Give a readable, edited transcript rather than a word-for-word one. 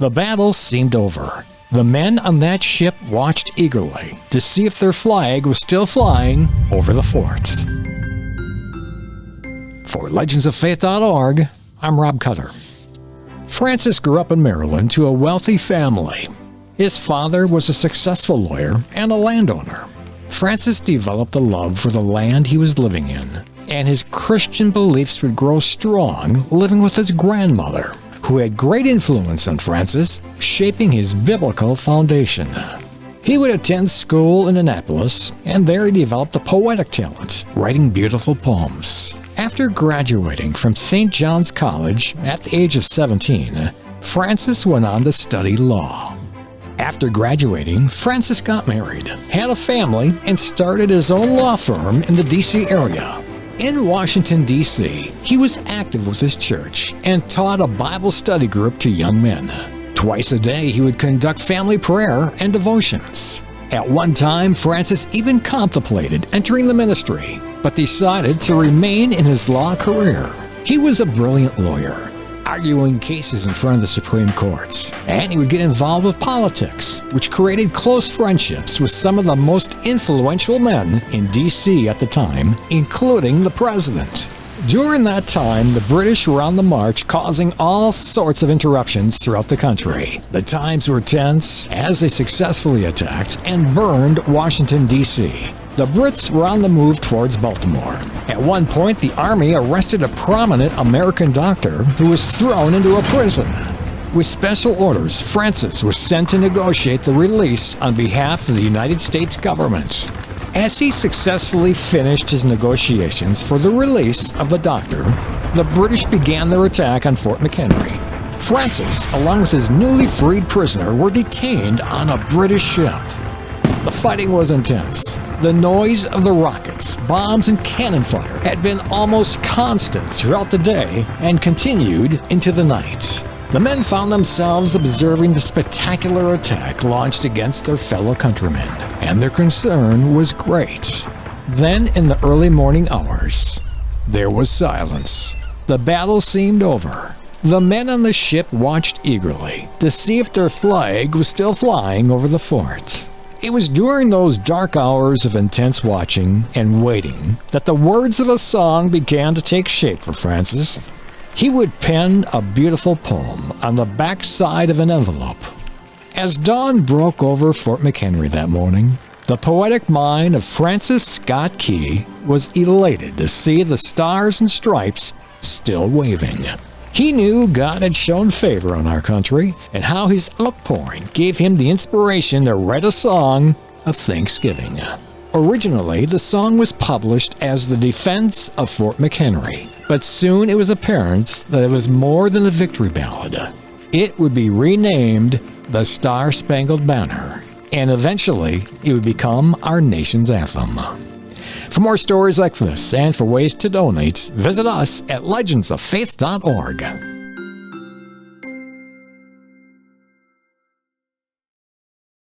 The battle seemed over. The men on that ship watched eagerly to see if their flag was still flying over the forts. For legendsoffaith.org, I'm Rob Cutter. Francis grew up in Maryland to a wealthy family. His father was a successful lawyer and a landowner. Francis developed a love for the land he was living in, and his Christian beliefs would grow strong living with his grandmother, who had great influence on Francis, shaping his biblical foundation. He would attend school in Annapolis, and there he developed a poetic talent, writing beautiful poems. After graduating from St. John's College at the age of 17, Francis went on to study law. After graduating, Francis got married, had a family, and started his own law firm in the D.C. area. In Washington, D.C., he was active with his church and taught a Bible study group to young men. Twice a day, he would conduct family prayer and devotions. At one time, Francis even contemplated entering the ministry, but decided to remain in his law career. He was a brilliant lawyer, arguing cases in front of the Supreme Court, and he would get involved with politics, which created close friendships with some of the most influential men in D.C. at the time, including the president. During that time, the British were on the march, causing all sorts of interruptions throughout the country. The times were tense as they successfully attacked and burned Washington, D.C. The Brits were on the move towards Baltimore. At one point, the army arrested a prominent American doctor who was thrown into a prison. With special orders, Francis was sent to negotiate the release on behalf of the United States government. As he successfully finished his negotiations for the release of the doctor, the British began their attack on Fort McHenry. Francis, along with his newly freed prisoner, were detained on a British ship. The fighting was intense. The noise of the rockets, bombs, and cannon fire had been almost constant throughout the day and continued into the night. The men found themselves observing the spectacular attack launched against their fellow countrymen, and their concern was great. Then, in the early morning hours, there was silence. The battle seemed over. The men on the ship watched eagerly to see if their flag was still flying over the fort. It was during those dark hours of intense watching and waiting that the words of a song began to take shape for Francis. He would pen a beautiful poem on the backside of an envelope. As dawn broke over Fort McHenry that morning, the poetic mind of Francis Scott Key was elated to see the stars and stripes still waving. He knew God had shown favor on our country and how his outpouring gave him the inspiration to write a song of thanksgiving. Originally, the song was published as The Defense of Fort McHenry, but soon it was apparent that it was more than a victory ballad. It would be renamed The Star-Spangled Banner, and eventually it would become our nation's anthem. For more stories like this and for ways to donate, visit us at legendsoffaith.org.